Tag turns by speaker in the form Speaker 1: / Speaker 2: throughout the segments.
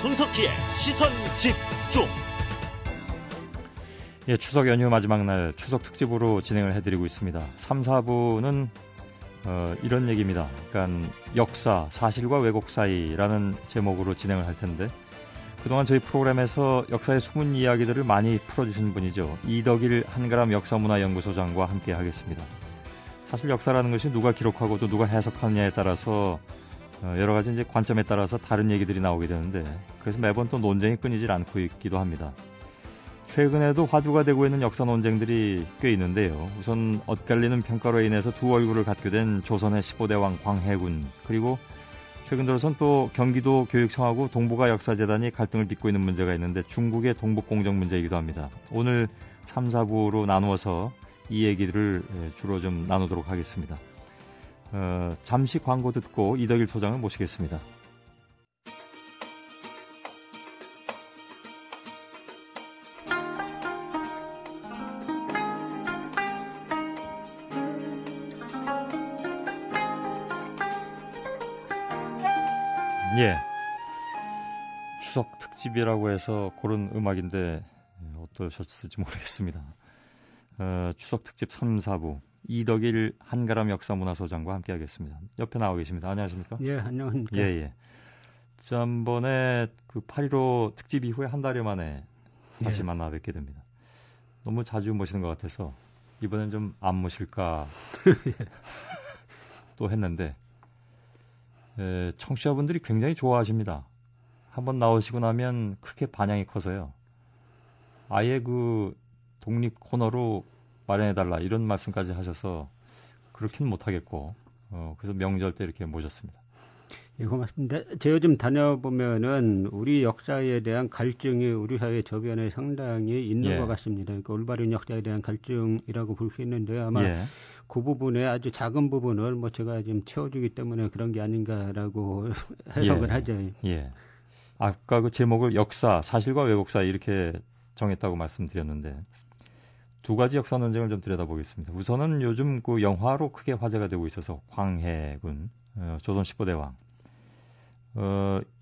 Speaker 1: 손석희의 시선 집중.
Speaker 2: 예, 추석 연휴 마지막 날 추석 특집으로 진행을 해드리고 있습니다. 3, 4부는 이런 얘기입니다. 그러니까 역사, 사실과 왜곡 사이라는 제목으로 진행을 할 텐데 그동안 저희 프로그램에서 역사의 숨은 이야기들을 많이 풀어주신 분이죠. 이덕일 한가람 역사문화연구소장과 함께 하겠습니다. 사실 역사라는 것이 누가 기록하고 또 누가 해석하느냐에 따라서 여러 가지 이제 관점에 따라서 다른 얘기들이 나오게 되는데 그래서 매번 또 논쟁이 끊이질 않고 있기도 합니다. 최근에도 화두가 되고 있는 역사 논쟁들이 꽤 있는데요. 우선 엇갈리는 평가로 인해서 두 얼굴을 갖게 된 조선의 15대 왕 광해군, 그리고 최근 들어선 또 경기도 교육청하고 동북아 역사재단이 갈등을 빚고 있는 문제가 있는데 중국의 동북공정 문제이기도 합니다. 오늘 3, 4부로 나누어서 이 얘기들을 주로 좀 나누도록 하겠습니다. 잠시 광고 듣고 이덕일 소장을 모시겠습니다. 예, 추석 특집이라고 해서 고른 음악인데 어떠셨을지 모르겠습니다. 추석 특집 3, 4부 이덕일 한가람 역사문화소장과 함께하겠습니다. 옆에 나와 계십니다. 안녕하십니까?
Speaker 3: 예, 안녕하십니까?
Speaker 2: 예. 지난번에 그 8.15 특집 이후에 한 달여 만에 다시 만나 뵙게 됩니다. 너무 자주 모시는 것 같아서 이번엔 좀 안 모실까 또 했는데 청취자분들이 굉장히 좋아하십니다. 한번 나오시고 나면 그렇게 반향이 커서요. 아예 그 독립 코너로 마련해달라 이런 말씀까지 하셔서 그렇게는 못하겠고 그래서 명절 때 이렇게 모셨습니다.
Speaker 3: 예, 고맙습니다. 제가 요즘 다녀보면은 우리 역사에 대한 갈증이 우리 사회 저변에 상당히 있는 것 같습니다. 그러니까 올바른 역사에 대한 갈증이라고 볼 수 있는데 아마 그 부분에 아주 작은 부분을 뭐 제가 지금 채워주기 때문에 그런 게 아닌가라고 해석을 하죠.
Speaker 2: 예. 아까 그 제목을 역사, 사실과 왜곡사 이렇게 정했다고 말씀드렸는데 두 가지 역사 논쟁을 좀 들여다보겠습니다. 우선은 요즘 그 영화로 크게 화제가 되고 있어서 광해군, 조선 15대 왕.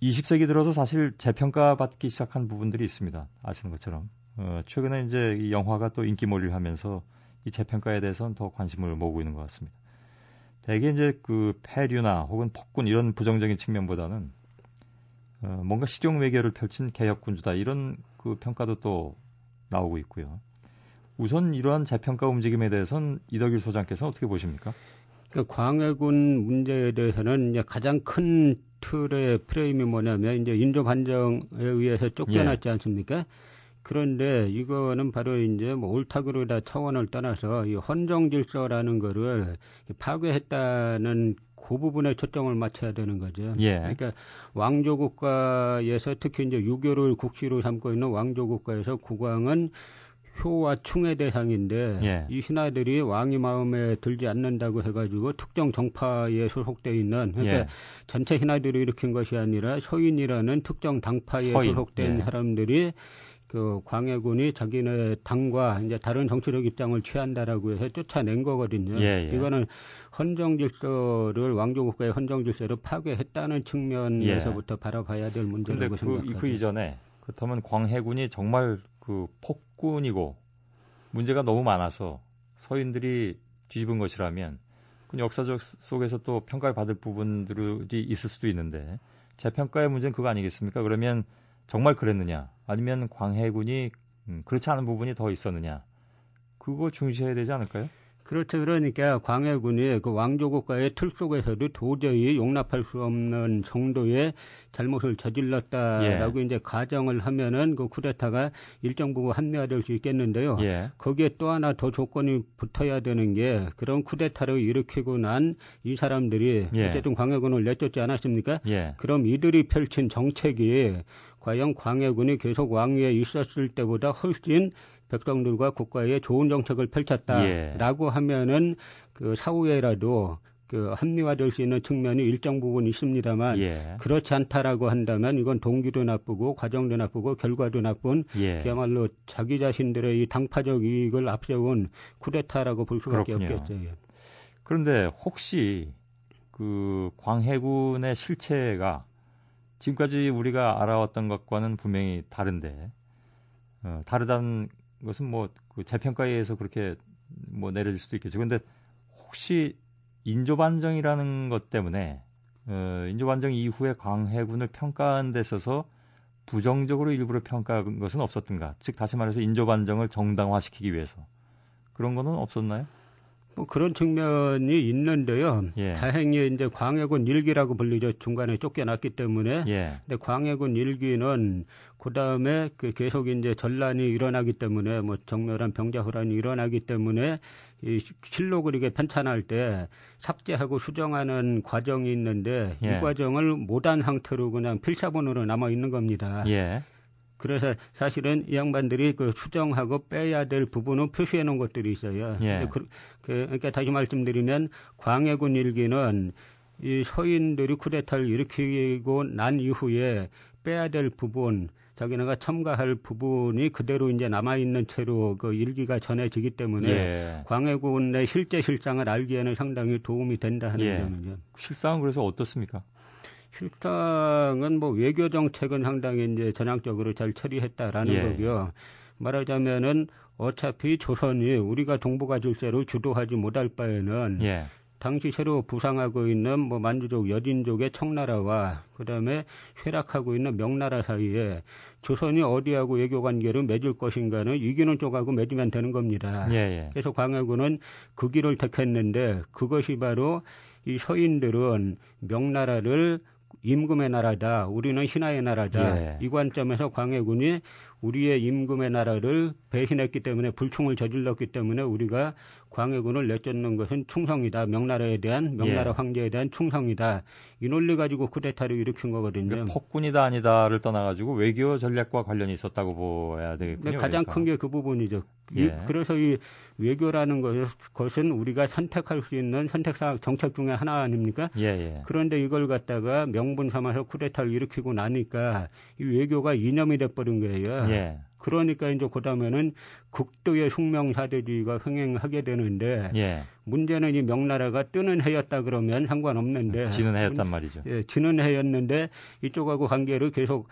Speaker 2: 20세기 들어서 사실 재평가받기 시작한 부분들이 있습니다. 아시는 것처럼. 최근에 이제 이 영화가 또 인기몰이를 하면서 이 재평가에 대해서는 더 관심을 모으고 있는 것 같습니다. 대개 이제 그 폐류나 혹은 폭군 이런 부정적인 측면보다는 뭔가 실용 외교를 펼친 개혁군주다 이런 그 평가도 또 나오고 있고요. 우선 이러한 재평가 움직임에 대해서는 이덕일 소장께서는 어떻게 보십니까?
Speaker 3: 그러니까 광해군 문제에 대해서는 이제 가장 큰 틀의 프레임이 뭐냐면 이제 인조 반정에 의해서 쫓겨났지 않습니까? 그런데 이거는 바로 이제 뭐 옳다 그르다 차원을 떠나서 이 헌정 질서라는 거를 파괴했다는 그 부분에 초점을 맞춰야 되는 거죠. 그러니까 왕조 국가에서 특히 이제 유교를 국시로 삼고 있는 왕조 국가에서 국왕은 효와 충의 대상인데 이 신하들이 왕이 마음에 들지 않는다고 해가지고 특정 정파에 소속돼 있는 그러니까 전체 신하들이 일으킨 것이 아니라 서인이라는 특정 당파에 소속된 사람들이 그 광해군이 자기네 당과 이제 다른 정치적 입장을 취한다라고 해서 쫓아낸 거거든요. 이거는 헌정 질서를 왕조 국가의 헌정 질서를 파괴했다는 측면에서부터 바라봐야 될 문제라고 생각합니다.
Speaker 2: 그 이전에 그렇다면 광해군이 정말 그 폭군이고 문제가 너무 많아서 서인들이 뒤집은 것이라면 그 역사적 속에서 또 평가를 받을 부분들이 있을 수도 있는데 재평가의 문제는 그거 아니겠습니까? 그러면 정말 그랬느냐? 아니면 광해군이 그렇지 않은 부분이 더 있었느냐? 그거 중시해야 되지 않을까요?
Speaker 3: 그렇죠. 그러니까 광해군이 그 왕조 국가의 틀 속에서도 도저히 용납할 수 없는 정도의 잘못을 저질렀다라고 이제 가정을 하면은 그 쿠데타가 일정 부분 합리화될 수 있겠는데요. 거기에 또 하나 더 조건이 붙어야 되는 게 그런 쿠데타를 일으키고 난 이 사람들이 어쨌든 광해군을 내쫓지 않았습니까? 그럼 이들이 펼친 정책이 과연 광해군이 계속 왕위에 있었을 때보다 훨씬 백성들과 국가에 좋은 정책을 펼쳤다라고 하면은 그 사후에라도 그 합리화될 수 있는 측면이 일정 부분 있습니다만 그렇지 않다라고 한다면 이건 동기도 나쁘고 과정도 나쁘고 결과도 나쁜 그야말로 자기 자신들의 이 당파적 이익을 앞세운 쿠데타라고 볼 수밖에 없겠죠.
Speaker 2: 그런데 혹시 그 광해군의 실체가 지금까지 우리가 알아왔던 것과는 분명히 다른데 다르다는 것은 뭐 그 재평가에 의해서 그렇게 뭐 내려질 수도 있겠죠. 그런데 혹시 인조반정이라는 것 때문에 인조반정 이후에 광해군을 평가한 데 있어서 부정적으로 일부러 평가한 것은 없었던가? 즉 다시 말해서 인조반정을 정당화시키기 위해서 그런 거는 없었나요?
Speaker 3: 뭐 그런 측면이 있는데요.
Speaker 2: 예.
Speaker 3: 다행히 이제 광해군 일기라고 불리죠. 중간에 쫓겨났기 때문에.
Speaker 2: 예.
Speaker 3: 근데 광해군 일기는 그 다음에 계속 이제 전란이 일어나기 때문에 뭐 정멸한 병자호란이 일어나기 때문에 이 실록을 이게 편찬할 때 삭제하고 수정하는 과정이 있는데
Speaker 2: 예.
Speaker 3: 이 과정을 못한 상태로 그냥 필사본으로 남아 있는 겁니다.
Speaker 2: 예.
Speaker 3: 그래서 사실은 이 양반들이 그 수정하고 빼야 될 부분은 표시해 놓은 것들이 있어요.
Speaker 2: 예.
Speaker 3: 그러니까 다시 말씀드리면 광해군 일기는 이 서인들이 쿠데타를 일으키고 난 이후에 빼야 될 부분, 자기네가 첨가할 부분이 그대로 이제 남아 있는 채로 그 일기가 전해지기 때문에
Speaker 2: 예.
Speaker 3: 광해군의 실제 실상을 알기에는 상당히 도움이 된다 하는
Speaker 2: 예.
Speaker 3: 점이죠.
Speaker 2: 실상은 그래서 어떻습니까?
Speaker 3: 실상은 뭐 외교 정책은 상당히 이제 전향적으로 잘 처리했다라는
Speaker 2: 예.
Speaker 3: 거고요. 말하자면은 어차피 조선이 우리가 동북아 질서로 주도하지 못할 바에는
Speaker 2: 예.
Speaker 3: 당시 새로 부상하고 있는 뭐 만주족, 여진족의 청나라와 그다음에 쇠락하고 있는 명나라 사이에 조선이 어디하고 외교 관계를 맺을 것인가는 이기는 쪽하고 맺으면 되는 겁니다.
Speaker 2: 예. 예.
Speaker 3: 그래서 광해군은 그 길을 택했는데 그것이 바로 이 서인들은 명나라를 임금의 나라다. 우리는 신하의 나라다.
Speaker 2: 예.
Speaker 3: 이 관점에서 광해군이 우리의 임금의 나라를 배신했기 때문에 불충을 저질렀기 때문에 우리가 광해군을 내쫓는 것은 충성이다. 명나라
Speaker 2: 예.
Speaker 3: 황제에 대한 충성이다. 이 논리 가지고 쿠데타를 일으킨 거거든요.
Speaker 2: 그러니까 폭군이다 아니다를 떠나가지고 외교 전략과 관련이 있었다고 봐야 되겠군요.
Speaker 3: 가장
Speaker 2: 그러니까.
Speaker 3: 큰 게 그 부분이죠.
Speaker 2: 예.
Speaker 3: 그래서 이 외교라는 것은 우리가 선택할 수 있는 선택사항 정책 중에 하나 아닙니까?
Speaker 2: 예, 예.
Speaker 3: 그런데 이걸 갖다가 명분 삼아서 쿠데타를 일으키고 나니까 이 외교가 이념이 돼버린 거예요.
Speaker 2: 예.
Speaker 3: 그러니까 이제 그다음에는 극도의 숭명사대주의가 흥행하게 되는데
Speaker 2: 예.
Speaker 3: 문제는 이 명나라가 뜨는 해였다 그러면 상관없는데
Speaker 2: 지는 해였단 말이죠.
Speaker 3: 예, 지는 해였는데 이쪽하고 관계를 계속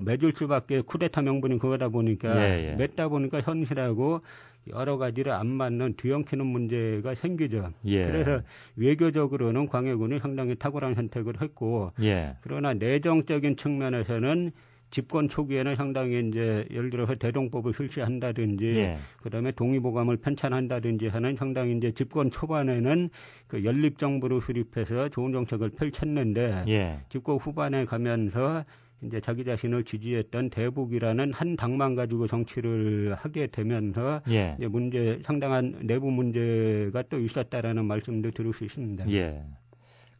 Speaker 3: 맺을 수밖에 쿠데타 명분이 그거다 보니까
Speaker 2: 예, 예.
Speaker 3: 맺다 보니까 현실하고 여러 가지를 안 맞는 뒤엉키는 문제가 생기죠.
Speaker 2: 예.
Speaker 3: 그래서 외교적으로는 광해군이 상당히 탁월한 선택을 했고
Speaker 2: 예.
Speaker 3: 그러나 내정적인 측면에서는 집권 초기에는 상당히 이제 예를 들어서 대동법을 실시한다든지
Speaker 2: 예.
Speaker 3: 그다음에 동의보감을 편찬한다든지 하는 상당히 이제 집권 초반에는 그 연립 정부로 수립해서 좋은 정책을 펼쳤는데
Speaker 2: 예.
Speaker 3: 집권 후반에 가면서 이제 자기 자신을 지지했던 대북이라는 한 당만 가지고 정치를 하게 되면서
Speaker 2: 예.
Speaker 3: 이제 상당한 내부 문제가 또 있었다라는 말씀도 들을 수 있습니다.
Speaker 2: 예.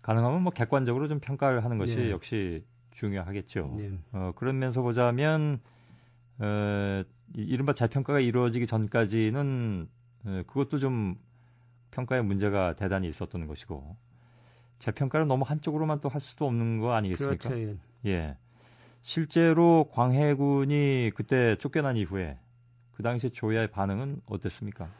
Speaker 2: 가능하면 뭐 객관적으로 좀 평가를 하는 것이
Speaker 3: 예.
Speaker 2: 역시 중요하겠죠.
Speaker 3: 예.
Speaker 2: 그런 면에서 보자면 이른바 재평가가 이루어지기 전까지는 그것도 좀 평가의 문제가 대단히 있었던 것이고 재평가를 너무 한쪽으로만 또 할 수도 없는 거 아니겠습니까?
Speaker 3: 그렇죠.
Speaker 2: 예. 실제로 광해군이 그때 쫓겨난 이후에 그 당시 조야의 반응은 어땠습니까?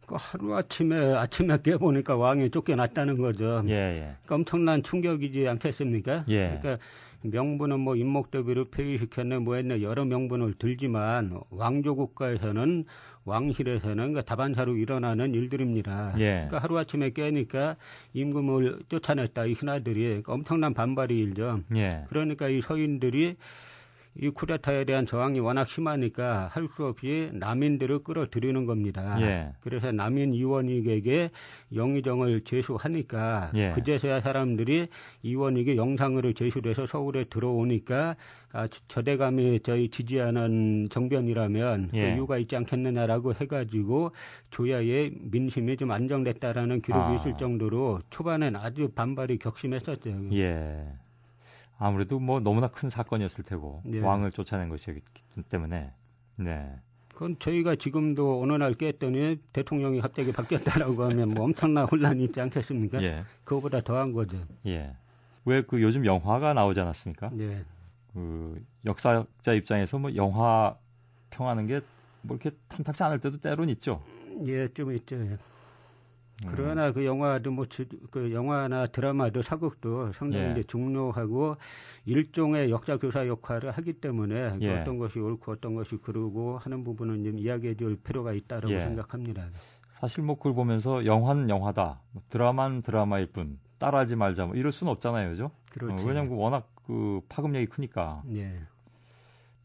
Speaker 3: 하루아침에 깨보니까 왕이 쫓겨났다는 거죠.
Speaker 2: 예, 예.
Speaker 3: 그러니까 엄청난 충격이지 않겠습니까?
Speaker 2: 예.
Speaker 3: 그러니까 명분은 뭐 임목대비를 폐위시켰네 뭐 했네 여러 명분을 들지만 왕조 국가에서는 왕실에서는 그러니까 다반사로 일어나는 일들입니다.
Speaker 2: 예.
Speaker 3: 그러니까 하루아침에 깨니까 임금을 쫓아냈다 이 신하들이 그러니까 엄청난 반발이 일죠.
Speaker 2: 예.
Speaker 3: 그러니까 이 서인들이 이 쿠데타에 대한 저항이 워낙 심하니까 할 수 없이 남인들을 끌어들이는 겁니다.
Speaker 2: 예.
Speaker 3: 그래서 남인 이원익에게 영의정을 제수하니까
Speaker 2: 예.
Speaker 3: 그제서야 사람들이 이원익이 영상으로 제수돼서 서울에 들어오니까 저대감이 저희 지지하는 정변이라면
Speaker 2: 예.
Speaker 3: 그 이유가 있지 않겠느냐라고 해가지고 조야의 민심이 좀 안정됐다라는 기록이 있을 정도로 초반엔 아주 반발이 격심했었죠.
Speaker 2: 예. 아무래도 뭐 너무나 큰 사건이었을 테고
Speaker 3: 네.
Speaker 2: 왕을 쫓아낸 것이기 때문에 네.
Speaker 3: 그건 저희가 지금도 어느 날 깼더니 대통령이 갑자기 바뀌었다라고 하면 뭐 엄청난 혼란이 있지 않겠습니까?
Speaker 2: 예.
Speaker 3: 그거보다 더한 거죠.
Speaker 2: 예. 왜 그 요즘 영화가 나오지 않았습니까?
Speaker 3: 네.
Speaker 2: 그 역사자 입장에서 뭐 영화 평하는 게 뭐 이렇게 탐탁지 않을 때도 때론 있죠.
Speaker 3: 예, 좀 있죠. 예. 그러나 그 영화도 그 영화나 드라마도 사극도 상당히 이제 중요하고 일종의 역사 교사 역할을 하기 때문에 어떤 것이 옳고 어떤 것이 그르고 하는 부분은 좀 이야기해줄 필요가 있다라고 생각합니다.
Speaker 2: 사실 뭐 그걸 보면서 영화는 영화다, 드라마는 드라마일 뿐 따라하지 말자 뭐 이럴 수는 없잖아요, 그죠?
Speaker 3: 그렇죠.
Speaker 2: 왜냐면 워낙 그 파급력이 크니까.
Speaker 3: 예.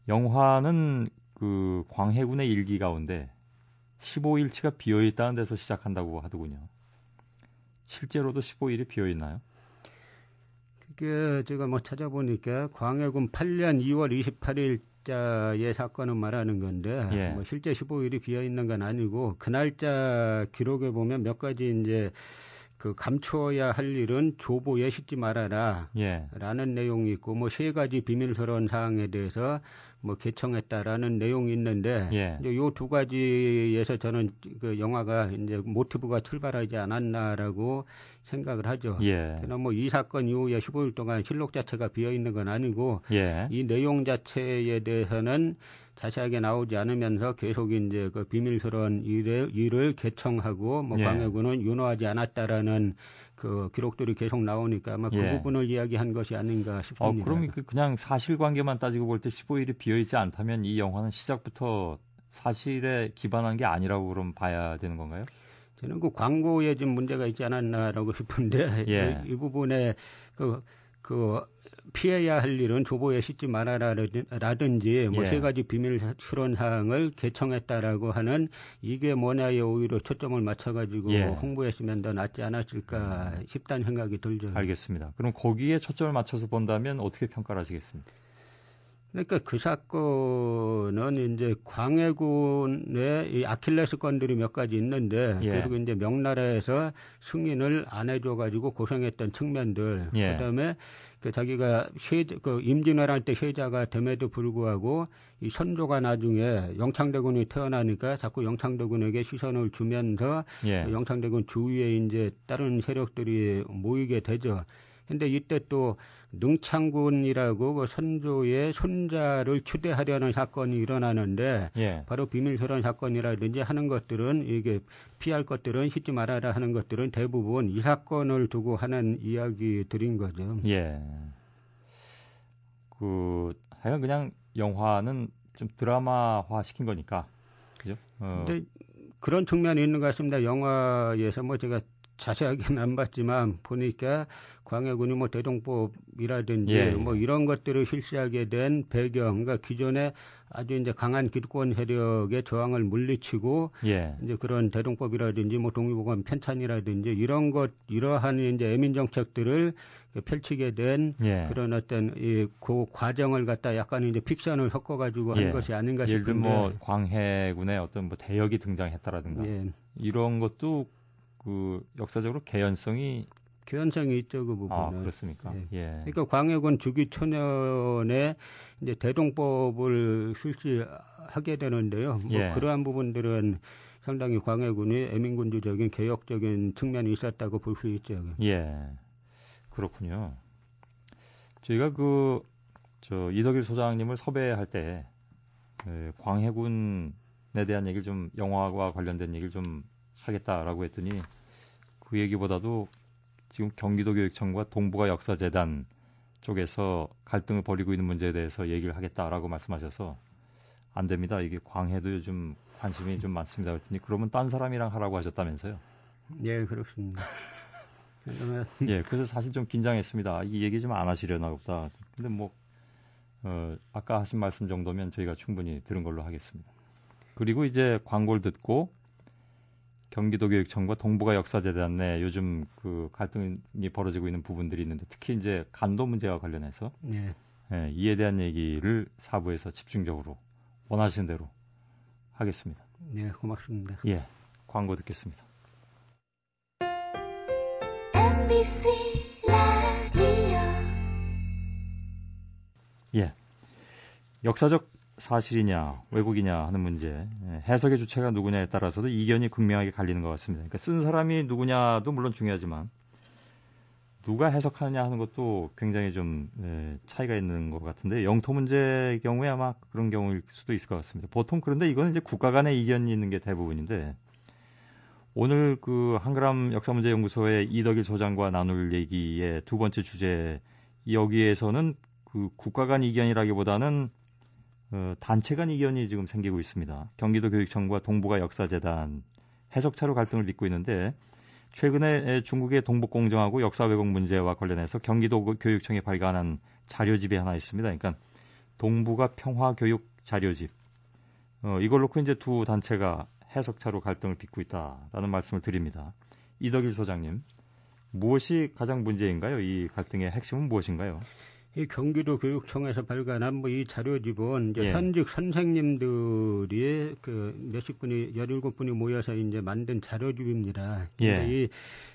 Speaker 2: 영화는 그 광해군의 일기 가운데 15일치가 비어있다는 데서 시작한다고 하더군요. 실제로도 15일이 비어있나요?
Speaker 3: 그게 제가 뭐 찾아보니까 광해군 8년 2월 28일자의 사건을 말하는 건데 뭐 실제 15일이 비어있는 건 아니고 그 날짜 기록에 보면 몇 가지 이제 그 감추어야 할 일은 조보에 싣지 말아라 라는 내용이 있고 뭐 세 가지 비밀스러운 사항에 대해서 뭐 개청했다라는 내용이 있는데 이제 요 두 가지에서 저는 그 영화가 이제 모티브가 출발하지 않았나라고 생각을 하죠. 그러나 뭐 이 사건 이후에 15일 동안 실록 자체가 비어 있는 건 아니고 이 내용 자체에 대해서는 자세하게 나오지 않으면서 계속 이제 그 비밀스러운 일을 개청하고 뭐 광해군은 윤호하지 않았다라는 그 기록들이 계속 나오니까 아마 그 부분을 이야기한 것이 아닌가 싶습니다.
Speaker 2: 그럼 그냥 사실관계만 따지고 볼 때 15일이 비어있지 않다면 이 영화는 시작부터 사실에 기반한 게 아니라고 그럼 봐야 되는 건가요?
Speaker 3: 저는 그 광고에 좀 문제가 있지 않았나라고 싶은데 이 부분에 그 피해야 할 일은 조보에 싣지 말아라라든지 뭐 세 가지 비밀스러운 사항을 개청했다라고 하는 이게 뭐냐에 오히려 초점을 맞춰가지고 홍보했으면 더 낫지 않았을까 싶다는 생각이 들죠.
Speaker 2: 알겠습니다. 그럼 거기에 초점을 맞춰서 본다면 어떻게 평가를 하시겠습니까?
Speaker 3: 그러니까 그 사건은 이제 광해군의 이 아킬레스건들이 몇 가지 있는데 계속 이제 명나라에서 승인을 안 해줘가지고 고생했던 측면들, 그다음에 그 자기가 그 임진왜란 때 세자가 됨에도 불구하고 이 선조가 나중에 영창대군이 태어나니까 자꾸 영창대군에게 시선을 주면서 영창대군 주위에 이제 다른 세력들이 모이게 되죠. 근데 이때 또 능창군이라고 그 선조의 손자를 추대하려는 사건이 일어나는데 바로 비밀스러운 사건이라든지 하는 것들은 이게 피할 것들은 싣지 말아라 하는 것들은 대부분 이 사건을 두고 하는 이야기들인 거죠.
Speaker 2: 하여간 그냥 영화는 좀 드라마화 시킨 거니까. 그죠?
Speaker 3: 근데 그런 측면이 있는 것 같습니다. 영화에서 뭐 제가 자세하게는 안 봤지만 보니까 광해군이 뭐 대동법이라든지 뭐 이런 것들을 실시하게 된 배경, 그러니까 기존에 아주 이제 강한 기득권 세력의 저항을 물리치고 이제 그런 대동법이라든지 뭐 독립보건 편찬이라든지 이러한 이제 애민 정책들을 펼치게 된 그런 어떤 그 과정을 갖다 약간 이제 픽션을 섞어가지고 한 것이 아닌가 싶은데.
Speaker 2: 예를 들면 뭐 광해군의 어떤 뭐 대역이 등장했다라든가 이런 것도 그 역사적으로 개연성이
Speaker 3: 있죠, 그 부분은.
Speaker 2: 그렇습니까?
Speaker 3: 그러니까 광해군 주기 초년에 이제 대동법을 실시하게 되는데요. 뭐 그러한 부분들은 상당히 광해군이 애민군주적인 개혁적인 측면이 있었다고 볼 수 있죠.
Speaker 2: 그렇군요. 저희가 이덕일 소장님을 섭외할 때 광해군에 대한 얘기를 좀 영화와 관련된 얘기를 좀 하겠다라고 했더니 그 얘기보다도 지금 경기도교육청과 동북아 역사재단 쪽에서 갈등을 벌이고 있는 문제에 대해서 얘기를 하겠다라고 말씀하셔서 안 됩니다. 이게 광해도 요즘 관심이 좀 많습니다. 그랬더니 그러면 딴 사람이랑 하라고 하셨다면서요?
Speaker 3: 그렇습니다.
Speaker 2: 그래서 사실 좀 긴장했습니다. 이 얘기 좀 안 하시려나 보다. 근데 뭐 아까 하신 말씀 정도면 저희가 충분히 들은 걸로 하겠습니다. 그리고 이제 광고를 듣고 경기도교육청과 동북아 역사재단 내 요즘 그 갈등이 벌어지고 있는 부분들이 있는데 특히 이제 간도 문제와 관련해서 이에 대한 얘기를 4부에서 집중적으로 원하시는 대로 하겠습니다.
Speaker 3: 고맙습니다.
Speaker 2: 광고 듣겠습니다.
Speaker 4: MBC 라디오
Speaker 2: 역사적 사실이냐 왜곡이냐 하는 문제, 해석의 주체가 누구냐에 따라서도 이견이 극명하게 갈리는 것 같습니다. 그러니까 쓴 사람이 누구냐도 물론 중요하지만 누가 해석하느냐 하는 것도 굉장히 좀 차이가 있는 것 같은데 영토 문제의 경우에 아마 그런 경우일 수도 있을 것 같습니다. 보통 그런데 이거는 이제 국가 간의 이견이 있는 게 대부분인데 오늘 그 한글암 역사문제연구소의 이덕일 소장과 나눌 얘기의 두 번째 주제, 여기에서는 그 국가 간 이견이라기보다는 단체 간 이견이 지금 생기고 있습니다. 경기도 교육청과 동북아 역사재단 해석차로 갈등을 빚고 있는데, 최근에 중국의 동북공정하고 역사 왜곡 문제와 관련해서 경기도 교육청이 발간한 자료집이 하나 있습니다. 그러니까 동북아 평화교육 자료집. 이걸 놓고 이제 두 단체가 해석차로 갈등을 빚고 있다라는 말씀을 드립니다. 이덕일 소장님, 무엇이 가장 문제인가요? 이 갈등의 핵심은 무엇인가요?
Speaker 3: 이 경기도 교육청에서 발간한 뭐 이 자료집은 이제
Speaker 2: 예.
Speaker 3: 현직 선생님들이 그 몇십 분이 17분이 모여서 이제 만든 자료집입니다.
Speaker 2: 예.
Speaker 3: 이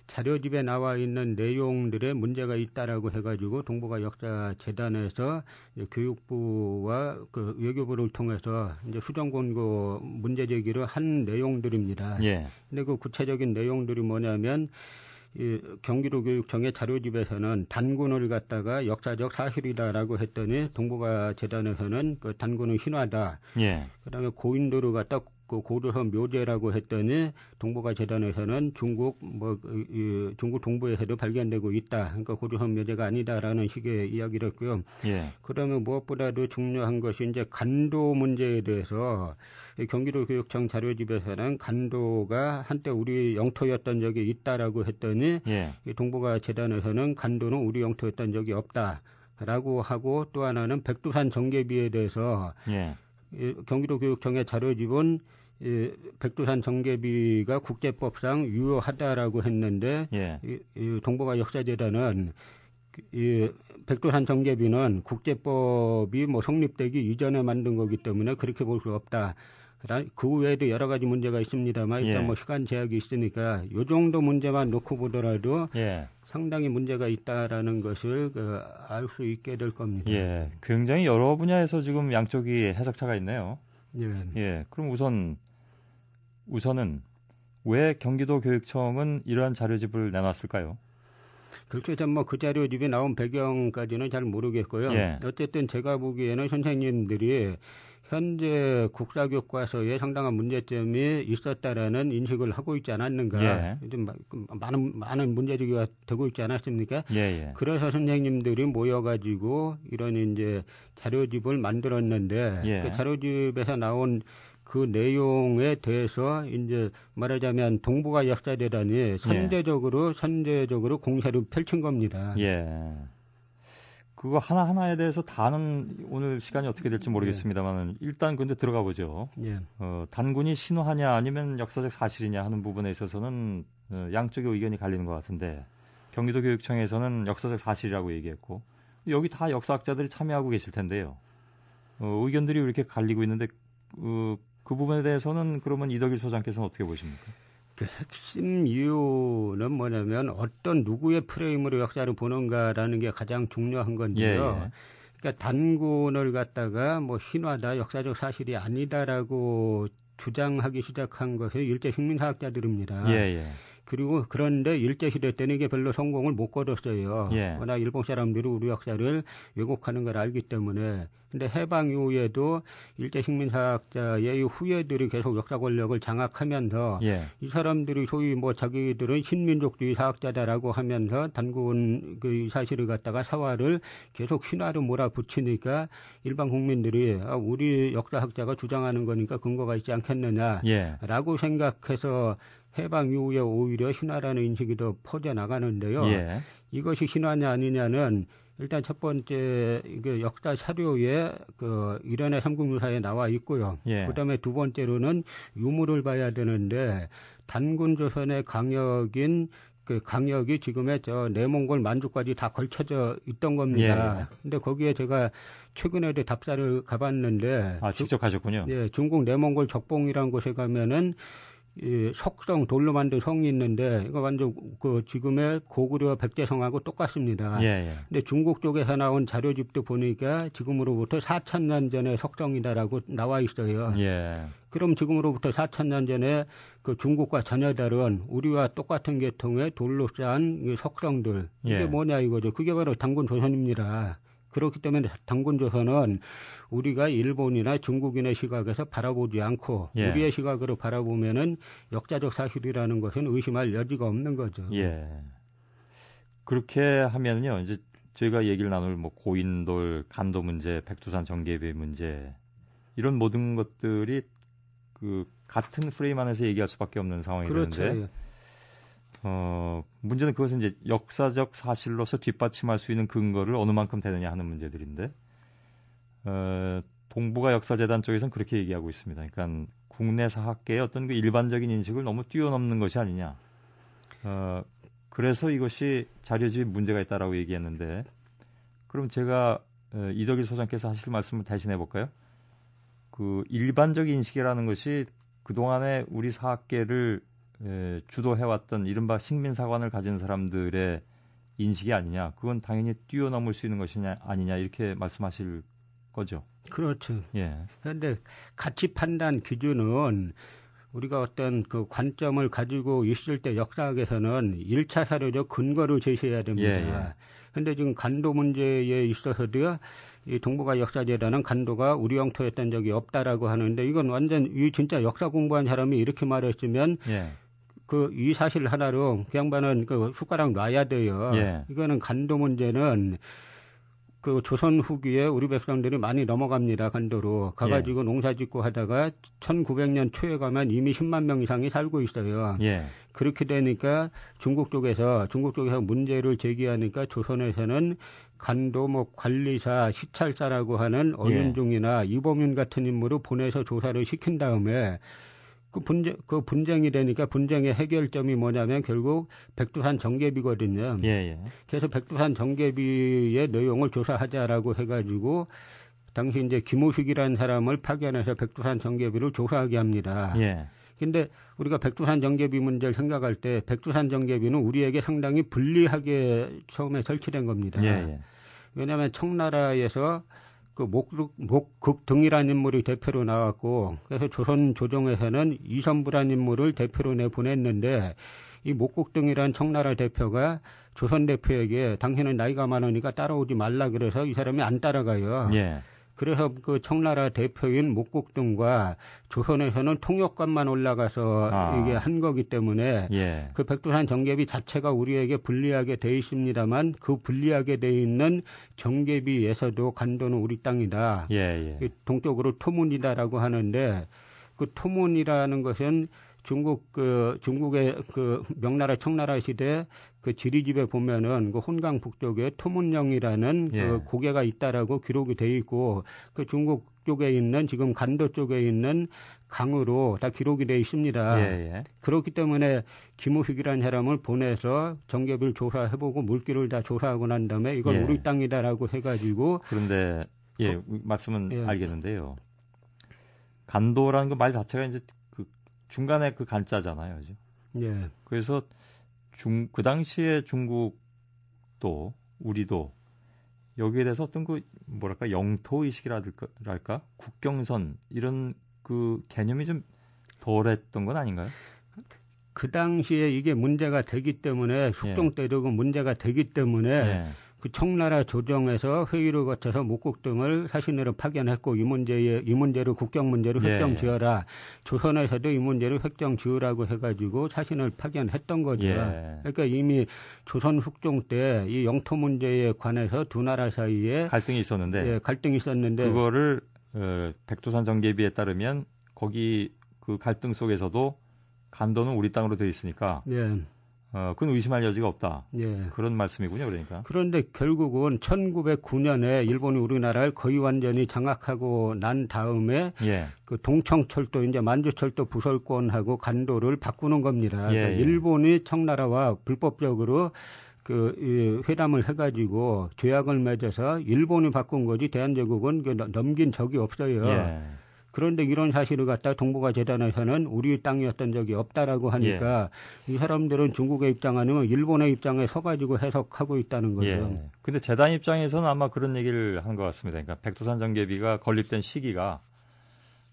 Speaker 3: 자료집에 나와 있는 내용들에 문제가 있다라고 해가지고 동북아 역사재단에서 교육부와 그 외교부를 통해서 이제 수정 권고 문제 제기를 한 내용들입니다.
Speaker 2: 예.
Speaker 3: 근데 그 구체적인 내용들이 뭐냐면, 이 경기도 교육청의 자료집에서는 단군을 갖다가 역사적 사실이다라고 했더니 동북아 재단에서는 그 단군은 신화다.
Speaker 2: 예.
Speaker 3: 그다음에 고인도를 갖다 그 고조선 묘제라고 했더니 동북아 재단에서는 중국 중국 동부에서도 발견되고 있다. 그러니까 고조선 묘제가 아니다라는 식의 이야기를 했고요.
Speaker 2: 예.
Speaker 3: 그러면 무엇보다도 중요한 것이 이제 간도 문제에 대해서 경기도 교육청 자료집에서는 간도가 한때 우리 영토였던 적이 있다라고 했더니
Speaker 2: 예.
Speaker 3: 동북아 재단에서는 간도는 우리 영토였던 적이 없다라고 하고, 또 하나는 백두산 정계비에 대해서
Speaker 2: 예.
Speaker 3: 경기도 교육청의 자료집은 백두산 정계비가 국제법상 유효하다라고 했는데,
Speaker 2: 예.
Speaker 3: 이 동북아 역사재단은 이 백두산 정계비는 국제법이 뭐 성립되기 이전에 만든 거기 때문에 그렇게 볼 수 없다. 그 외에도 여러 가지 문제가 있습니다만 일단
Speaker 2: 예.
Speaker 3: 뭐 시간 제약이 있으니까 이 정도 문제만 놓고 보더라도
Speaker 2: 예.
Speaker 3: 상당히 문제가 있다라는 것을 알 수 있게 될 겁니다.
Speaker 2: 예. 굉장히 여러 분야에서 지금 양쪽이 해석차가 있네요.
Speaker 3: 예.
Speaker 2: 예. 그럼 우선은 왜 경기도 교육청은 이러한 자료집을 내놨을까요?
Speaker 3: 글쎄, 뭐 그 자료집이 나온 배경까지는 잘 모르겠고요.
Speaker 2: 예.
Speaker 3: 어쨌든 제가 보기에는 선생님들이 현재 국사교과서에 상당한 문제점이 있었다라는 인식을 하고 있지 않았는가.
Speaker 2: 예.
Speaker 3: 좀 많은 문제제기가 되고 있지 않았습니까?
Speaker 2: 예, 예.
Speaker 3: 그래서 선생님들이 모여가지고 이런 이제 자료집을 만들었는데,
Speaker 2: 예.
Speaker 3: 그 자료집에서 나온 그 내용에 대해서 이제 말하자면 동북아 역사재단이 선제적으로 공세를 펼친 겁니다.
Speaker 2: 예. 그거 하나하나에 대해서 다는 오늘 시간이 어떻게 될지 모르겠습니다만 일단 근데 들어가 보죠.
Speaker 3: 예.
Speaker 2: 단군이 신화냐 아니면 역사적 사실이냐 하는 부분에 있어서는 양쪽의 의견이 갈리는 것 같은데, 경기도 교육청에서는 역사적 사실이라고 얘기했고, 여기 다 역사학자들이 참여하고 계실 텐데요. 의견들이 이렇게 갈리고 있는데 그 부분에 대해서는 그러면 이덕일 소장께서는 어떻게 보십니까?
Speaker 3: 그 핵심 이유는 뭐냐면 어떤 누구의 프레임으로 역사를 보는가라는 게 가장 중요한 건데요.
Speaker 2: 예, 예.
Speaker 3: 그러니까 단군을 갖다가 뭐 신화다, 역사적 사실이 아니다라고 주장하기 시작한 것은 일제 식민사학자들입니다.
Speaker 2: 예, 예.
Speaker 3: 그리고 그런데 일제시대 때는 이게 별로 성공을 못 거뒀어요.
Speaker 2: 예.
Speaker 3: 워낙 일본 사람들이 우리 역사를 왜곡하는 걸 알기 때문에. 근데 해방 이후에도 일제 식민사학자의 후예들이 계속 역사 권력을 장악하면서
Speaker 2: 예.
Speaker 3: 이 사람들이 소위 뭐 자기들은 신민족주의 사학자다라고 하면서 단군 그 사실을 갖다가 사화를 계속 신화로 몰아붙이니까 일반 국민들이 우리 역사학자가 주장하는 거니까 근거가 있지 않겠느냐라고
Speaker 2: 예.
Speaker 3: 생각해서 해방 이후에 오히려 신화라는 인식이 더 퍼져나가는데요.
Speaker 2: 예.
Speaker 3: 이것이 신화냐 아니냐는 일단 첫 번째 이게 역사 사료에 그 일련의 삼국유사에 나와 있고요.
Speaker 2: 예.
Speaker 3: 그다음에 두 번째로는 유물을 봐야 되는데 단군 조선의 강역인 그 강역이 지금의 저 내몽골 만주까지 다 걸쳐져 있던 겁니다.
Speaker 2: 예.
Speaker 3: 근데 거기에 제가 최근에도 답사를 가봤는데
Speaker 2: 직접 가셨군요.
Speaker 3: 예, 중국 내몽골 적봉이라는 곳에 가면은 이 석성 돌로 만든 성이 있는데 이거 완전 그 지금의 고구려 백제성하고 똑같습니다.
Speaker 2: 예, 예.
Speaker 3: 근데 중국 쪽에서 나온 자료집도 보니까 지금으로부터 4,000년 전의 석성이다라고 나와 있어요.
Speaker 2: 예.
Speaker 3: 그럼 지금으로부터 4,000년 전에 그 중국과 전혀 다른 우리와 똑같은 계통의 돌로 쌓은 이 석성들 이게
Speaker 2: 예.
Speaker 3: 뭐냐 이거죠. 그게 바로 단군 조선입니다. 그렇기 때문에 단군조선은 우리가 일본이나 중국인의 시각에서 바라보지 않고
Speaker 2: 예.
Speaker 3: 우리의 시각으로 바라보면은 역사적 사실이라는 것은 의심할 여지가 없는 거죠.
Speaker 2: 예. 그렇게 하면요, 이제 저희가 얘기를 나눌 뭐 고인돌, 간도 문제, 백두산 정계비 문제 이런 모든 것들이 그 같은 프레임 안에서 얘기할 수밖에 없는 상황이
Speaker 3: 그렇죠.
Speaker 2: 되는데, 문제는 그것은 이제 역사적 사실로서 뒷받침할 수 있는 근거를 어느 만큼 되느냐 하는 문제들인데, 동북아 역사재단 쪽에서는 그렇게 얘기하고 있습니다. 그러니까 국내 사학계의 어떤 그 일반적인 인식을 너무 뛰어넘는 것이 아니냐. 그래서 이것이 자료집에 문제가 있다라고 얘기했는데, 그럼 제가 이덕일 소장께서 하실 말씀을 대신해 볼까요? 그 일반적인 인식이라는 것이 그동안에 우리 사학계를 주도해왔던 이른바 식민사관을 가진 사람들의 인식이 아니냐. 그건 당연히 뛰어넘을 수 있는 것이냐 아니냐 이렇게 말씀하실 거죠.
Speaker 3: 그렇죠.
Speaker 2: 예.
Speaker 3: 그런데 가치 판단 기준은 우리가 어떤 그 관점을 가지고 있을 때 역사학에서는 1차 사료적 근거를 제시해야 됩니다. 그런데 지금 간도 문제에 있어서도 이 동북아 역사재단은 간도가 우리 영토였던 적이 없다라고 하는데 이건 완전 이 진짜 역사 공부한 사람이 이렇게 말했으면 그 이 사실 하나로 그 양반은 그 숟가락 놔야 돼요. 이거는 간도 문제는 그 조선 후기에 우리 백성들이 많이 넘어갑니다. 간도로 가가지고 농사짓고 하다가 1900년 초에 가면 이미 10만 명 이상이 살고 있어요. 그렇게 되니까 중국 쪽에서 문제를 제기하니까 조선에서는 간도 뭐 관리사, 시찰사라고 하는 어윤중이나 이범윤 같은 인물을 보내서 조사를 시킨 다음에 그 분쟁이 되니까 분쟁의 해결점이 뭐냐면 결국 백두산 정계비거든요. 그래서 백두산 정계비의 내용을 조사하자라고 해가지고 당시 이제 김우식이라는 사람을 파견해서 백두산 정계비를 조사하게 합니다. 근데 우리가 백두산 정계비 문제를 생각할 때 백두산 정계비는 우리에게 상당히 불리하게 처음에 설치된 겁니다. 왜냐하면 청나라에서 그 목극등이라는 인물이 대표로 나왔고 그래서 조선 조정에서는 이선부라는 인물을 대표로 내보냈는데 이 목극등이라는 청나라 대표가 조선 대표에게 당신은 나이가 많으니까 따라오지 말라 그래서 이 사람이 안 따라가요. 그래서 그 청나라 대표인 목극등과 조선에서는 통역관만 올라가서 이게 한 거기 때문에 그 백두산 정계비 자체가 우리에게 불리하게 돼 있습니다만 그 불리하게 돼 있는 정계비에서도 간도는 우리 땅이다. 동쪽으로 토문이다라고 하는데 그 토문이라는 것은 중국의 그 명나라 청나라 시대 그 지리집에 보면은 그 혼강 북쪽에 토문령이라는 그 고개가 있다라고 기록이 돼 있고 그 중국 쪽에 있는 지금 간도 쪽에 있는 강으로 다 기록이 돼 있습니다. 그렇기 때문에 김우식이라는 사람을 보내서 정계비를 조사해보고 물길을 다 조사하고 난 다음에 이건 우리 땅이다라고 해가지고
Speaker 2: 그런데 말씀은 알겠는데요. 간도라는 그 말 자체가 이제 중간에 그 간자잖아요. 그죠? 그래서 그 당시에 중국도 우리도 여기에 대해서 어떤 그 뭐랄까 영토 의식이랄까 국경선 이런 그 개념이 좀 덜했던 건 아닌가요?
Speaker 3: 그 당시에 이게 문제가 되기 때문에 숙종 때도 문제가 되기 때문에 그 청나라 조정에서 회의를 거쳐서 목극등을 사신으로 파견했고 이 문제를 국경 문제로 획정 지어라. 조선에서도 이 문제를 획정 지으라고 해가지고 사신을 파견했던 거죠. 그러니까 이미 조선 숙종 때 이 영토 문제에 관해서 두 나라 사이에
Speaker 2: 갈등이 있었는데 그거를 백두산 정계비에 따르면 거기 그 갈등 속에서도 간도는 우리 땅으로 돼 있으니까. 그건 의심할 여지가 없다. 그런 말씀이군요, 그러니까.
Speaker 3: 그런데 결국은 1909년에 일본이 우리나라를 거의 완전히 장악하고 난 다음에 그 동청철도 이제 만주철도 부설권하고 간도를 바꾸는 겁니다. 그러니까 일본이 청나라와 불법적으로 그 회담을 해가지고 조약을 맺어서 일본이 바꾼 거지 대한제국은 넘긴 적이 없어요. 그런데 이런 사실을 갖다 동북아 재단에서는 우리 땅이었던 적이 없다라고 하니까 이 사람들은 중국의 입장 아니면 일본의 입장에 서가지고 해석하고 있다는 거죠.
Speaker 2: 근데 재단 입장에서는 아마 그런 얘기를 한 것 같습니다. 그러니까 백두산 정계비가 건립된 시기가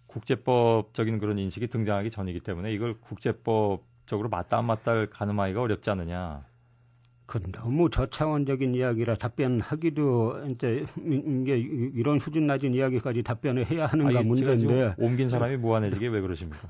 Speaker 2: 국제법적인 그런 인식이 등장하기 전이기 때문에 이걸 국제법적으로 맞다 안 맞다를 가늠하기가 어렵지 않느냐.
Speaker 3: 그 너무 저차원적인 이야기라 답변하기도 이제 이게 이런 수준 낮은 이야기까지 답변을 해야 하는가 문제인데
Speaker 2: 옮긴 사람이 무한해지게 왜 그러십니까?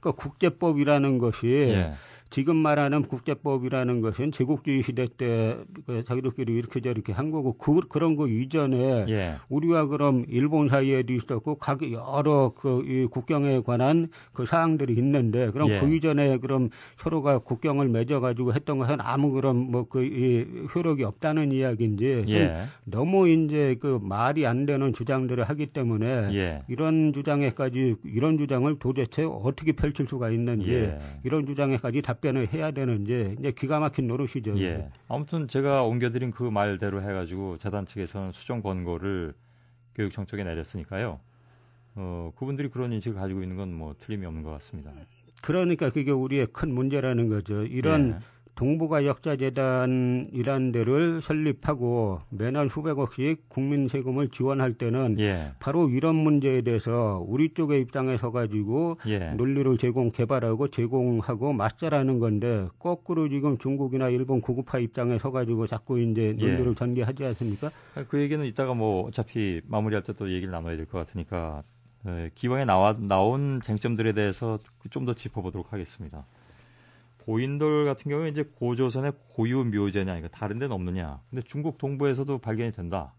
Speaker 3: 그 국제법이라는 것이
Speaker 2: 예.
Speaker 3: 지금 말하는 국제법이라는 것은 제국주의 시대 때 자기들끼리 이렇게 저렇게 한 거고 그런 거 이전에
Speaker 2: 예.
Speaker 3: 우리와 그럼 일본 사이에도 있었고 각 여러 이 국경에 관한 그 사항들이 있는데 그럼
Speaker 2: 예.
Speaker 3: 그 이전에 그럼 서로가 국경을 맺어가지고 했던 것은 아무 그런 이 효력이 없다는 이야기인지
Speaker 2: 예.
Speaker 3: 너무 이제 그 말이 안 되는 주장들을 하기 때문에
Speaker 2: 예.
Speaker 3: 이런 주장을 도대체 어떻게 펼칠 수가 있는지
Speaker 2: 예.
Speaker 3: 이런 주장에까지 답변을 해야 되는지 이제 기가 막힌 노릇이죠.
Speaker 2: 예. 아무튼 제가 옮겨드린 그 말대로 해가지고 재단 측에서는 수정 권고를 교육청 쪽에 내렸으니까요. 그분들이 그런 인식을 가지고 있는 건 뭐 틀림이 없는 것 같습니다.
Speaker 3: 그러니까 그게 우리의 큰 문제라는 거죠. 이런
Speaker 2: 예.
Speaker 3: 동북아 역사재단이라는 데를 설립하고 매년 수백억씩 국민 세금을 지원할 때는
Speaker 2: 예.
Speaker 3: 바로 이런 문제에 대해서 우리 쪽의 입장에 서가지고
Speaker 2: 예.
Speaker 3: 논리를 개발하고 제공하고 맞서라는 건데 거꾸로 지금 중국이나 일본 구구파 입장에 서가지고 자꾸 이제 논리를 전개하지 않습니까?
Speaker 2: 그 얘기는 이따가 뭐 어차피 마무리할 때 또 얘기를 나눠야 될 것 같으니까 기왕에 나온 쟁점들에 대해서 좀 더 짚어보도록 하겠습니다. 고인돌 같은 경우에 이제 고조선의 고유 묘제냐, 이거 다른 데는 없느냐. 근데 중국 동부에서도 발견이 된다.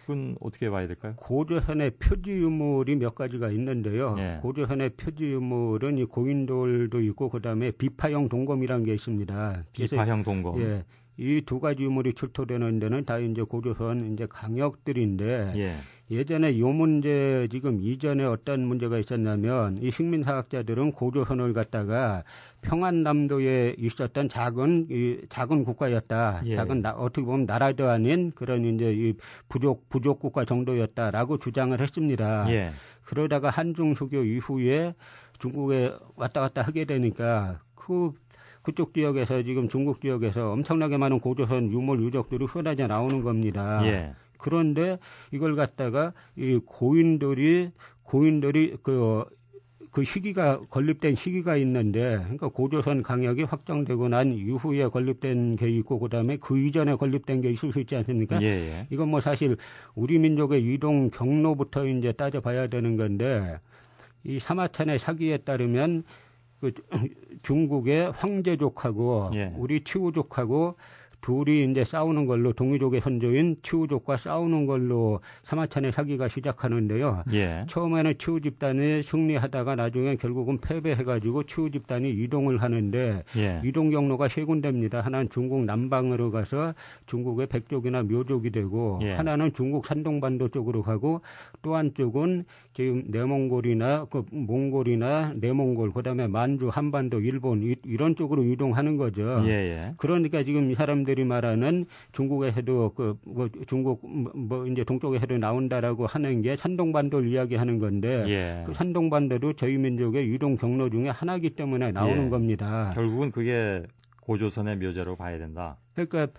Speaker 2: 그건 어떻게 봐야 될까요?
Speaker 3: 고조선의 표지 유물이 몇 가지가 있는데요.
Speaker 2: 예.
Speaker 3: 고조선의 표지 유물은 이 고인돌도 있고 그다음에 비파형 동검이라는 게 있습니다.
Speaker 2: 비파형 동검.
Speaker 3: 예. 이 두 가지 유물이 출토되는 데는 다 이제 고조선 이제 강역들인데
Speaker 2: 예.
Speaker 3: 예전에 요 문제 지금 이전에 어떤 문제가 있었냐면 이 식민사학자들은 고조선을 갖다가 평안남도에 있었던 작은 국가였다.
Speaker 2: 예.
Speaker 3: 어떻게 보면 나라도 아닌 그런 이제 이 부족 국가 정도였다라고 주장을 했습니다.
Speaker 2: 예.
Speaker 3: 그러다가 한중 수교 이후에 중국에 왔다 갔다 하게 되니까 그쪽 지역에서 지금 중국 지역에서 엄청나게 많은 고조선 유물 유적들이 쏟아져 나오는 겁니다.
Speaker 2: 예.
Speaker 3: 그런데 이걸 갖다가 이 고인돌이 그 시기가 건립된 시기가 있는데, 그러니까 고조선 강역이 확정되고 난 이후에 건립된 게 있고, 그다음에 그 이전에 건립된 게 있을 수 있지 않습니까?
Speaker 2: 예.
Speaker 3: 이건 뭐 사실 우리 민족의 이동 경로부터 이제 따져봐야 되는 건데, 이 사마천의 사기에 따르면 그 중국의 황제족하고
Speaker 2: 예.
Speaker 3: 우리 치우족하고 둘이 이제 싸우는 걸로 동이족의 선조인 치우족과 싸우는 걸로 사마천의 사기가 시작하는데요.
Speaker 2: 예.
Speaker 3: 처음에는 치우 집단이 승리하다가 나중에 결국은 패배해가지고 치우 집단이 이동을 하는데
Speaker 2: 예.
Speaker 3: 이동 경로가 세 군데입니다. 하나는 중국 남방으로 가서 중국의 백족이나 묘족이 되고
Speaker 2: 예.
Speaker 3: 하나는 중국 산동반도 쪽으로 가고 또 한쪽은 지금 내몽골이나 몽골이나 내몽골 그다음에 만주, 한반도, 일본 이런 쪽으로 이동하는 거죠.
Speaker 2: 예.
Speaker 3: 그러니까 지금 이 사람들이 말하는 중국에서도 중국 이제 동쪽에서도 나온다라고 하는 게 산동반도를 이야기하는 건데
Speaker 2: 예.
Speaker 3: 그 산동반도도 저희 민족의 이동 경로 중에 하나이기 때문에 나오는
Speaker 2: 예.
Speaker 3: 겁니다.
Speaker 2: 결국은 그게 고조선의 묘제로 봐야 된다.
Speaker 3: 그러니까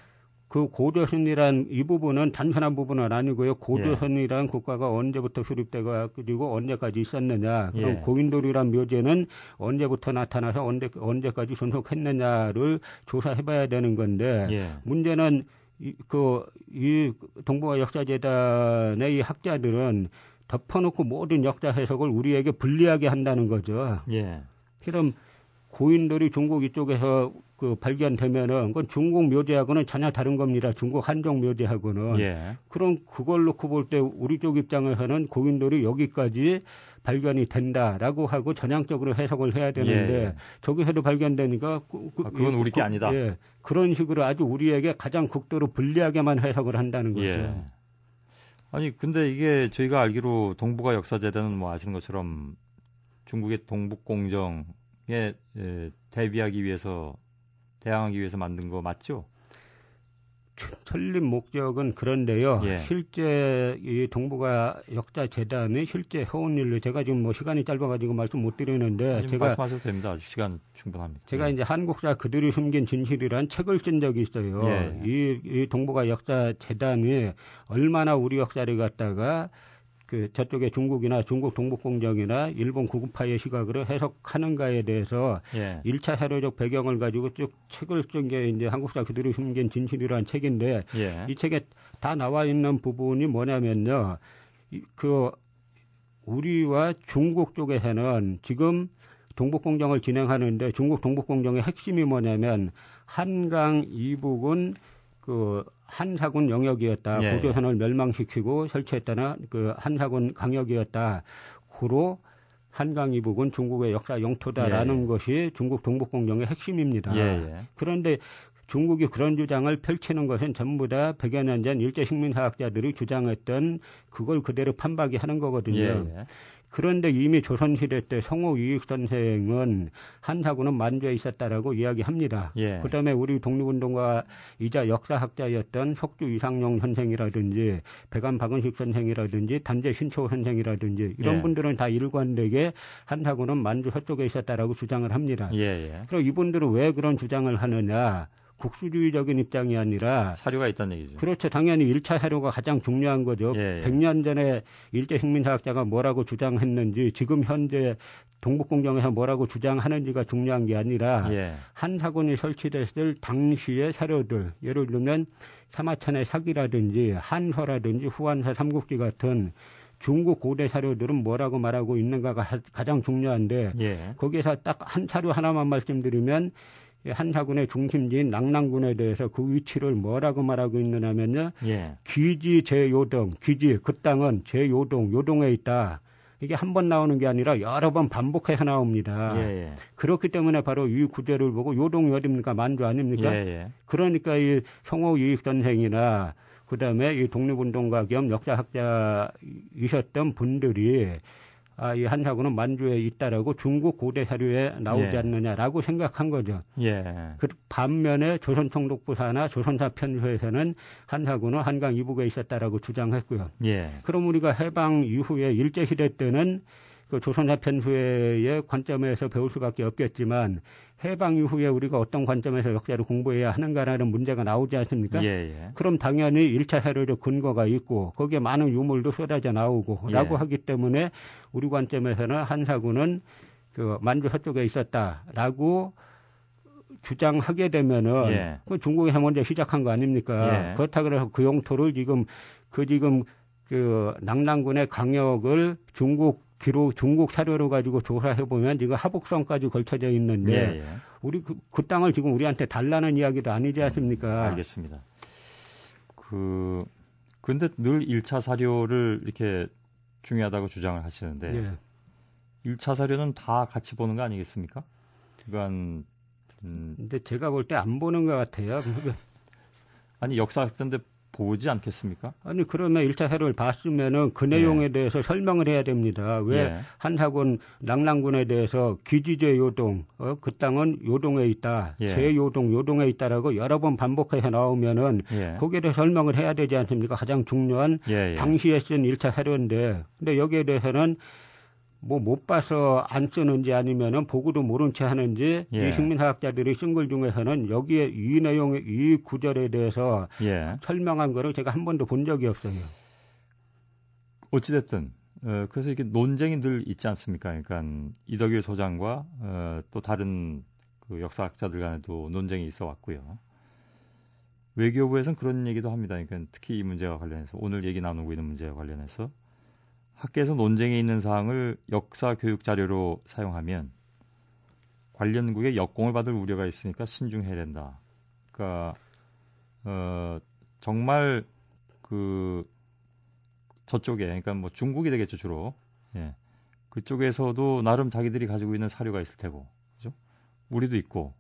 Speaker 3: 그 고조선이란 이 부분은 단순한 부분은 아니고요. 고조선이란 국가가 언제부터 수립되고 그리고 언제까지 있었느냐. 그럼
Speaker 2: 예.
Speaker 3: 고인돌이란 묘제는 언제부터 나타나서 언제까지 존속했느냐를 조사해봐야 되는 건데
Speaker 2: 예.
Speaker 3: 문제는 이 동북아 역사재단의 이 학자들은 덮어놓고 모든 역사 해석을 우리에게 불리하게 한다는 거죠.
Speaker 2: 예.
Speaker 3: 그럼 고인돌이 중국 이쪽에서 발견되면은 그건 중국 묘제하고는 전혀 다른 겁니다. 중국 한족 묘제하고는.
Speaker 2: 예.
Speaker 3: 그럼 그걸 놓고 볼 때 우리 쪽 입장에서는 고인돌이 여기까지 발견이 된다라고 하고 전향적으로 해석을 해야 되는데
Speaker 2: 예.
Speaker 3: 저기서도 발견되니까
Speaker 2: 그건 우리 게 아니다.
Speaker 3: 예. 그런 식으로 아주 우리에게 가장 극도로 불리하게만 해석을 한다는 거죠.
Speaker 2: 예. 아니 근데 이게 저희가 알기로 동북아 역사재단은 뭐 아시는 것처럼 중국의 동북공정에 대항하기 위해서 만든 거 맞죠?
Speaker 3: 설립 목적은 그런데요.
Speaker 2: 예.
Speaker 3: 실제 이 동북아 역사재단이 실제 해온 일로 제가 지금 뭐 시간이 짧아가지고 말씀 못 드리는데 제가
Speaker 2: 말씀하셔도 됩니다. 아직 시간 충분합니다.
Speaker 3: 제가 이제 한국사 그들이 숨긴 진실이란 책을 쓴 적이 있어요.
Speaker 2: 예.
Speaker 3: 이 동북아 역사재단이 얼마나 우리 역사를 갖다가 그 저쪽에 중국이나 중국 동북공정이나 일본 구급파의 시각으로 해석하는가에 대해서
Speaker 2: 예.
Speaker 3: 1차 사료적 배경을 가지고 쭉 책을 쓴 게 이제 한국사 그대로 숨긴 진실이라는 책인데
Speaker 2: 예.
Speaker 3: 이 책에 다 나와 있는 부분이 뭐냐면요. 그 우리와 중국 쪽에서는 지금 동북공정을 진행하는데 중국 동북공정의 핵심이 뭐냐면 한강 이북은 그 한사군 영역이었다.
Speaker 2: 예.
Speaker 3: 고조선을 멸망시키고 설치했다는 그 한사군 강역이었다. 고로 한강 이북은 중국의 역사 영토다라는
Speaker 2: 예.
Speaker 3: 것이 중국 동북공정의 핵심입니다.
Speaker 2: 예.
Speaker 3: 그런데 중국이 그런 주장을 펼치는 것은 전부 다 100여 년 전 일제식민사학자들이 주장했던 그걸 그대로 판박이 하는 거거든요.
Speaker 2: 예.
Speaker 3: 그런데 이미 조선시대 때 성호 유익 선생은 한사군은 만주에 있었다라고 이야기합니다.
Speaker 2: 예.
Speaker 3: 그다음에 우리 독립운동가이자 역사학자였던 석주 이상용 선생이라든지 백안 박은식 선생이라든지 단재 신초 선생이라든지 이런
Speaker 2: 예.
Speaker 3: 분들은 다 일관되게 한사군은 만주 서쪽에 있었다라고 주장을 합니다.
Speaker 2: 예.
Speaker 3: 그럼 이분들은 왜 그런 주장을 하느냐? 국수주의적인 입장이 아니라
Speaker 2: 사료가 있다는 얘기죠.
Speaker 3: 그렇죠. 당연히 1차 사료가 가장 중요한 거죠.
Speaker 2: 예.
Speaker 3: 100년 전에 일제식민사학자가 뭐라고 주장했는지 지금 현재 동북공정에서 뭐라고 주장하는지가 중요한 게 아니라
Speaker 2: 예.
Speaker 3: 한사군이 설치됐을 당시의 사료들 예를 들면 사마천의 사기라든지 한서라든지 후한서 삼국지 같은 중국 고대 사료들은 뭐라고 말하고 있는가가 가장 중요한데
Speaker 2: 예.
Speaker 3: 거기에서 딱 한 사료 하나만 말씀드리면 한사군의 중심지인 낙랑군에 대해서 그 위치를 뭐라고 말하고 있느냐면요.
Speaker 2: 예.
Speaker 3: 귀지 제요동, 귀지 그 땅은 제요동, 요동에 있다. 이게 한 번 나오는 게 아니라 여러 번 반복해서 나옵니다.
Speaker 2: 예.
Speaker 3: 그렇기 때문에 바로 이 구절을 보고 요동이 어딥니까? 만주 아닙니까?
Speaker 2: 예.
Speaker 3: 그러니까 이 성호 유익 선생이나 그다음에 이 독립운동가 겸 역사학자이셨던 분들이 이 한사군은 만주에 있다라고 중국 고대 사료에 나오지
Speaker 2: 예.
Speaker 3: 않느냐라고 생각한 거죠.
Speaker 2: 예.
Speaker 3: 그 반면에 조선총독부사나 조선사 편서에서는 한사군은 한강 이북에 있었다라고 주장했고요.
Speaker 2: 예.
Speaker 3: 그럼 우리가 해방 이후에 일제시대 때는 그 조선사 편서의 관점에서 배울 수밖에 없겠지만 해방 이후에 우리가 어떤 관점에서 역사를 공부해야 하는가라는 문제가 나오지 않습니까?
Speaker 2: 예.
Speaker 3: 그럼 당연히 1차 사료적 근거가 있고 거기에 많은 유물도 쏟아져 나오고 라고 하기 때문에 우리 관점에서는 한사군은 그 만주 서쪽에 있었다라고 주장하게 되면은 그 중국에서 먼저 시작한 거 아닙니까? 그렇다 그래서 그 영토를 지금 그 낙랑군의 강역을 중국 사료로 가지고 조사해 보면 지금 하북성까지 걸쳐져 있는데 우리 그 땅을 지금 우리한테 달라는 이야기도 아니지 않습니까?
Speaker 2: 알겠습니다. 근데 늘 1차 사료를 이렇게 중요하다고 주장을 하시는데 1차 사료는 다 같이 보는 거 아니겠습니까? 그건
Speaker 3: 근데 제가 볼 때 안 보는 것 같아요.
Speaker 2: 아니 역사학자인데 보지 않겠습니까?
Speaker 3: 아니 그러면 1차 사료를 봤으면은 그 내용에 대해서 설명을 해야 됩니다. 왜 한사군 낙랑군에 대해서 귀지제 요동, 그 땅은 요동에 있다, 제요동에 있다라고 여러 번 반복해서 나오면은 거기에 대해서 설명을 해야 되지 않습니까? 가장 중요한 당시에 쓴 1차 사료인데, 근데 여기에 대해서는 뭐 못 봐서 안 쓰는지 아니면은 보고도 모른 채 하는지 이 식민사학자들이 쓴 글 중에서는 여기에 이 내용의 이 구절에 대해서 설명한 거를 제가 한 번도 본 적이 없어요.
Speaker 2: 어찌됐든 그래서 이렇게 논쟁이 늘 있지 않습니까? 그러니까 이덕일 소장과 또 다른 그 역사학자들 간에도 논쟁이 있어 왔고요. 외교부에서는 그런 얘기도 합니다. 그러니까 특히 이 문제와 관련해서 오늘 얘기 나누고 있는 문제와 관련해서 학계에서 논쟁이 있는 사항을 역사 교육 자료로 사용하면 관련국의 역공을 받을 우려가 있으니까 신중해야 된다. 그러니까 정말 그 저쪽에 그러니까 뭐 중국이 되겠죠 주로. 그쪽에서도 나름 자기들이 가지고 있는 사료가 있을 테고, 그죠? 우리도 있고.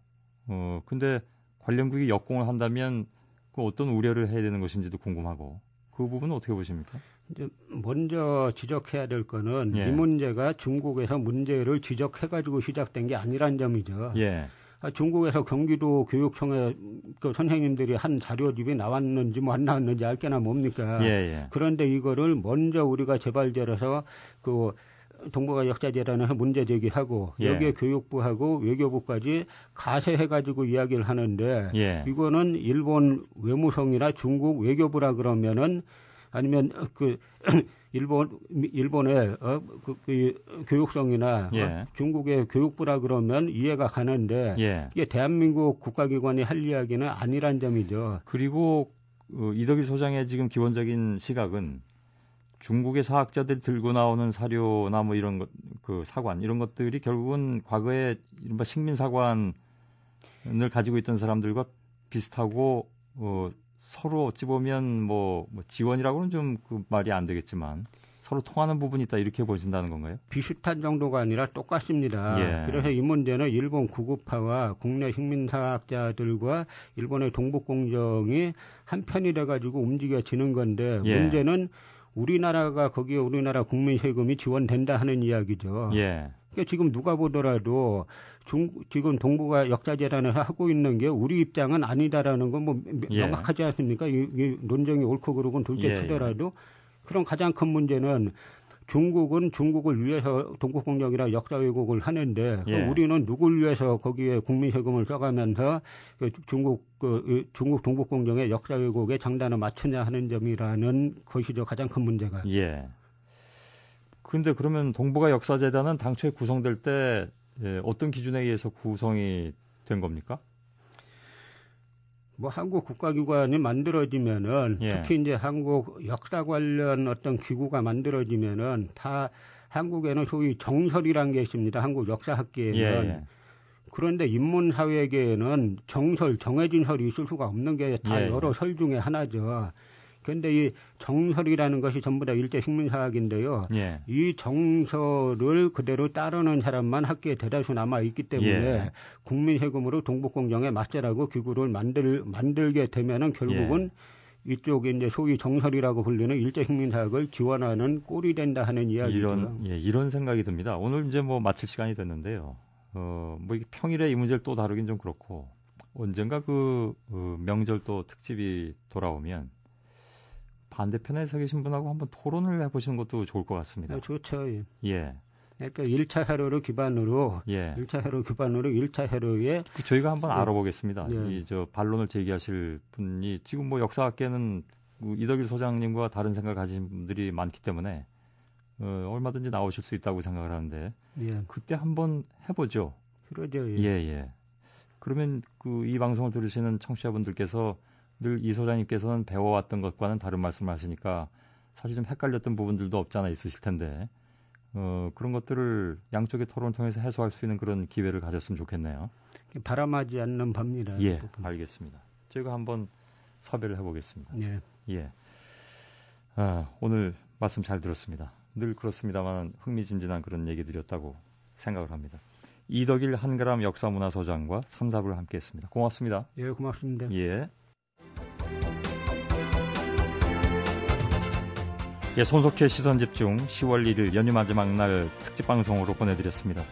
Speaker 2: 근데 관련국이 역공을 한다면 그 어떤 우려를 해야 되는 것인지도 궁금하고. 그 부분은 어떻게 보십니까?
Speaker 3: 이제 먼저 지적해야 될 거는 이 문제가 중국에서 문제를 지적해가지고 시작된 게 아니란 점이죠. 중국에서 경기도 교육청에 그 선생님들이 한 자료집이 나왔는지 뭐 안 나왔는지 알게나 뭡니까? 그런데 이거를 먼저 우리가 재발절해서 그 동북아 역사재단에서 문제 제기하고 여기에 교육부하고 외교부까지 가세해가지고 이야기를 하는데 이거는 일본 외무성이나 중국 외교부라 그러면은 아니면 그 일본의 그 교육성이나
Speaker 2: 예.
Speaker 3: 중국의 교육부라 그러면 이해가 가는데
Speaker 2: 예.
Speaker 3: 이게 대한민국 국가기관이 할 이야기는 아니란 점이죠.
Speaker 2: 그리고 이덕일 소장의 지금 기본적인 시각은 중국의 사학자들이 들고 나오는 사료나 뭐 이런 것, 그 사관 이런 것들이 결국은 과거에 이른바 식민사관을 가지고 있던 사람들과 비슷하고 서로 어찌 보면 뭐 지원이라고는 좀 그 말이 안 되겠지만 서로 통하는 부분이 있다 이렇게 보신다는 건가요?
Speaker 3: 비슷한 정도가 아니라 똑같습니다.
Speaker 2: 예.
Speaker 3: 그래서 이 문제는 일본 구급파와 국내 식민사학자들과 일본의 동북공정이 한편이 돼가지고 움직여지는 건데
Speaker 2: 예.
Speaker 3: 문제는 우리나라가 거기에 우리나라 국민 세금이 지원된다 하는 이야기죠.
Speaker 2: 예.
Speaker 3: 그러니까 지금 누가 보더라도 지금 동북아 역사재단에서 하고 있는 게 우리 입장은 아니다라는 건 뭐
Speaker 2: 예.
Speaker 3: 명확하지 않습니까? 이 논쟁이 옳고 그르고는 둘째
Speaker 2: 예.
Speaker 3: 치더라도 그런 가장 큰 문제는 중국은 중국을 위해서 동북공정이라 역사 왜곡을 하는데
Speaker 2: 예.
Speaker 3: 우리는 누굴 위해서 거기에 국민 세금을 써가면서 중국 동북공정의 역사 왜곡에 장단을 맞추냐 하는 점이라는 것이죠. 가장 큰 문제가.
Speaker 2: 예. 그런데 그러면 동북아 역사재단은 당초에 구성될 때 어떤 기준에 의해서 구성이 된 겁니까?
Speaker 3: 뭐 한국 국가기관이 만들어지면은
Speaker 2: 예.
Speaker 3: 특히 이제 한국 역사 관련 어떤 기구가 만들어지면은 다 한국에는 소위 정설이라는 게 있습니다. 한국 역사학계에는.
Speaker 2: 예.
Speaker 3: 그런데 인문사회계에는 정해진 설이 있을 수가 없는 게 다
Speaker 2: 예.
Speaker 3: 여러 설 중에 하나죠. 그런데 이 정설이라는 것이 전부 다 일제 식민사학인데요.
Speaker 2: 예.
Speaker 3: 이 정설을 그대로 따르는 사람만 학계에 대다수 남아 있기 때문에
Speaker 2: 예.
Speaker 3: 국민 세금으로 동북공정에 맞서라고 기구를 만들게 되면은 결국은 이쪽에 이제 소위 정설이라고 불리는 일제 식민사학을 지원하는 꼴이 된다 하는 이야기죠.
Speaker 2: 이런 생각이 듭니다. 오늘 이제 뭐 마칠 시간이 됐는데요. 뭐 이게 평일에 이 문제를 또 다루긴 좀 그렇고 언젠가 그 명절 또 특집이 돌아오면 반대편에 서 계신 분하고 한번 토론을 해보시는 것도 좋을 것 같습니다.
Speaker 3: 좋죠.
Speaker 2: 예.
Speaker 3: 그러니까 1차 회로를 기반으로
Speaker 2: 예.
Speaker 3: 1차 회로 기반으로 1차 회로에
Speaker 2: 저희가 한번 알아보겠습니다.
Speaker 3: 네.
Speaker 2: 이 반론을 제기하실 분이 지금 뭐 역사학계는 이덕일 소장님과 다른 생각을 가진 분들이 많기 때문에 얼마든지 나오실 수 있다고 생각을 하는데
Speaker 3: 예.
Speaker 2: 그때 한번 해보죠.
Speaker 3: 그러죠.
Speaker 2: 예. 그러면 이 방송을 들으시는 청취자분들께서 늘 이 소장님께서는 배워왔던 것과는 다른 말씀을 하시니까 사실 좀 헷갈렸던 부분들도 없지 않아 있으실 텐데 그런 것들을 양쪽의 토론을 통해서 해소할 수 있는 그런 기회를 가졌으면 좋겠네요.
Speaker 3: 바람하지 않는 법니다.
Speaker 2: 예, 알겠습니다. 저희가 한번 섭외를 해보겠습니다.
Speaker 3: 예.
Speaker 2: 오늘 말씀 잘 들었습니다. 늘 그렇습니다만 흥미진진한 그런 얘기들이었다고 생각을 합니다. 이덕일 한가람 역사문화소장과 3, 4부를 함께했습니다. 고맙습니다.
Speaker 3: 예, 고맙습니다.
Speaker 2: 예. 손석희의 시선집중 10월 1일 연휴 마지막 날 특집 방송으로 보내드렸습니다.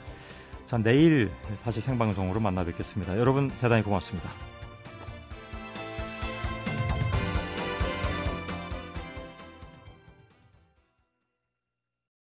Speaker 2: 자, 내일 다시 생방송으로 만나 뵙겠습니다. 여러분 대단히 고맙습니다.